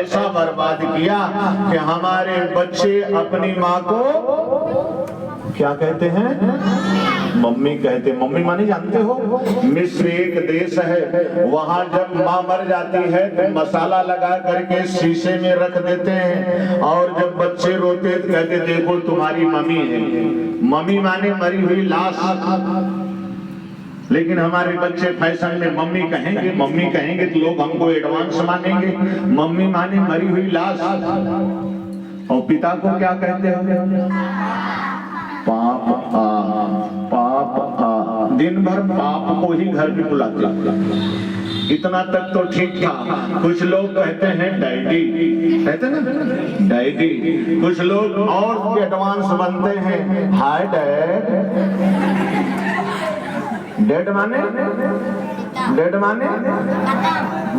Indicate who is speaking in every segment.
Speaker 1: ऐसा बर्बाद किया कि हमारे बच्चे अपनी माँ को क्या कहते हैं? मम्मी कहते। मम्मी माने जानते हो, मिस्र एक देश है, वहां जब माँ मर जाती है तो मसाला लगा करके शीशे में रख देते हैं, और जब बच्चे रोते तो कहते देखो तुम्हारी मम्मी है। मम्मी माने मरी हुई लाश। लेकिन हमारे बच्चे फैशन में मम्मी कहेंगे तो लोग हमको एडवांस मानेंगे। मम्मी माने मरी हुई लाश। और पिता को क्या कहते हैं? पाप आ। दिन भर पाप को ही घर में बुलाते। इतना तक तो ठीक था। कुछ लोग कहते हैं डैडी, कहते हैं ना डैडी। कुछ लोग और एडवांस बनते हैं, हाय डैड। डेड माने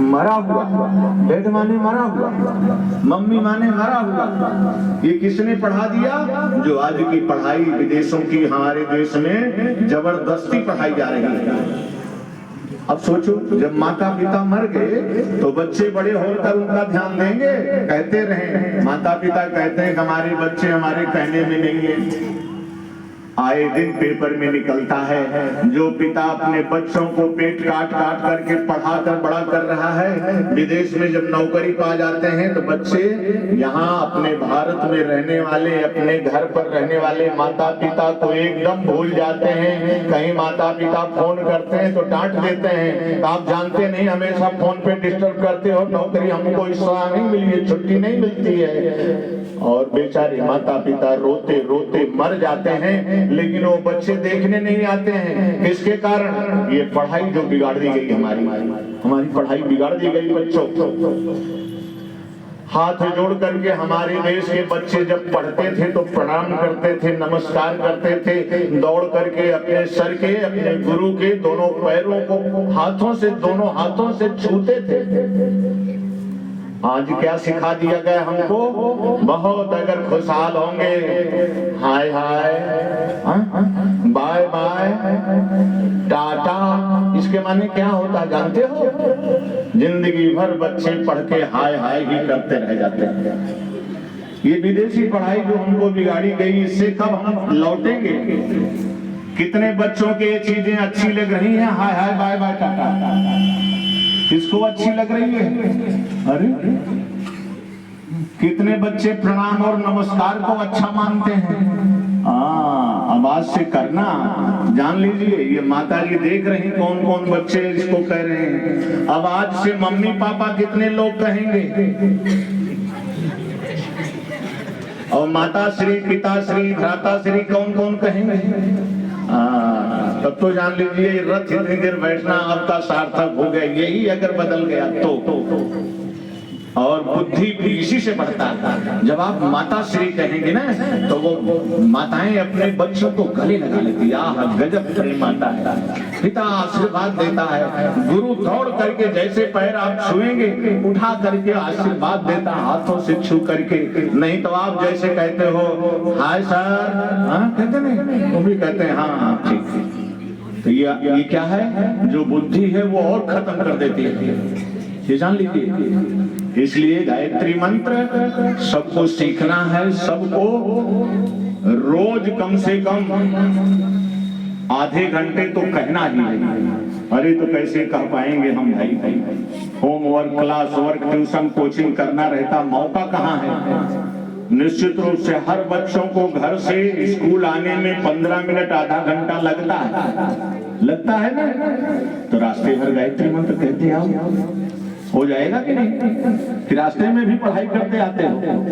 Speaker 1: मरा हुआ। डेड माने मरा हुआ। मम्मी माने मरा हुआ। ये किसने पढ़ा दिया? जो आज की पढ़ाई विदेशों की हमारे देश में जबरदस्ती पढ़ाई जा रही है। अब सोचो, जब माता पिता मर गए तो बच्चे बड़े होकर उनका ध्यान देंगे? कहते रहे, माता पिता कहते हैं कि हमारे बच्चे हमारे कहने में नहीं है। आए दिन पेपर में निकलता है, जो पिता अपने बच्चों को पेट काट काट करके पढ़ा कर बड़ा कर रहा है, विदेश में जब नौकरी पा जाते हैं तो बच्चे यहाँ अपने भारत में रहने वाले, अपने घर पर रहने वाले माता पिता को एकदम भूल जाते हैं। कहीं माता पिता फोन करते हैं तो डांट देते हैं, आप जानते नहीं हमेशा फोन पे डिस्टर्ब करते हो, नौकरी हमको इस समय नहीं मिली है, छुट्टी नहीं मिलती है। और बेचारे माता पिता रोते रोते मर जाते हैं, लेकिन वो बच्चे देखने नहीं आते हैं। किसके कारण? ये पढ़ाई जो बिगाड़ दी गई, हमारी पढ़ाई बिगाड़ दी गई बच्चों। हाथ जोड़ करके हमारे देश के बच्चे जब पढ़ते थे तो प्रणाम करते थे, नमस्कार करते थे, दौड़ करके अपने सर के, अपने गुरु के दोनों पैरों को दोनों हाथों से छूते थे। आज क्या सिखा दिया गया हमको? बहुत अगर खुशहाल होंगे, हाय हाय, बाय बाय, टाटा, इसके माने क्या होता जानते हो? जिंदगी भर बच्चे पढ़ के हाय हाय ही करते रह जाते हैं। ये विदेशी पढ़ाई जो हमको बिगाड़ी गई, इससे कब हम लौटेंगे? कितने बच्चों के ये चीजें अच्छी लग रही हैं, हाय हाय बाय बाय टाटा, किसको अच्छी लग रही है? अरे कितने बच्चे प्रणाम और नमस्कार को अच्छा मानते हैं। अब आज से करना जान लीजिए, ये माता जी देख रही कौन कौन बच्चे इसको कह रहे हैं। अब आज से मम्मी पापा कितने लोग कहेंगे, और माता श्री, पिता श्री, भ्राता श्री कौन कौन कहेंगे? तब तो जान लीजिए रथ इतनी देर बैठना आपका सार्थक हो गया। यही अगर बदल गया तो और बुद्धि भी इसी से बढ़ता है। जब आप माता श्री कहेंगे ना तो वो माताएं अपने बच्चों को गले लगा लेती है। आह गजब प्रेम माता है। पिता आशीर्वाद देता है, गुरु दौड़ करके जैसे पैर आप छुएंगे उठा करके आशीर्वाद देता है, हाथों से छू करके। नहीं तो आप जैसे कहते हो हाय सर, कहते नहीं, वो भी कहते हैं हाँ ठीक। तो ये क्या है? जो बुद्धि है वो और खत्म कर देती है, ये जान लीजिए। इसलिए गायत्री मंत्र सबको सीखना है, सबको रोज कम से कम आधे घंटे तो कहना ही है। अरे तो कैसे कह पाएंगे हम भाई? Homework, class work, tuition, coaching करना रहता, मौका कहाँ है? निश्चित रूप से हर बच्चों को घर से स्कूल आने में 15 मिनट आधा घंटा लगता है ना? तो रास्ते भर गायत्री मंत्र कहते आओ, हो जाएगा कि नहीं? कि रास्ते में भी पढ़ाई करते आते हो?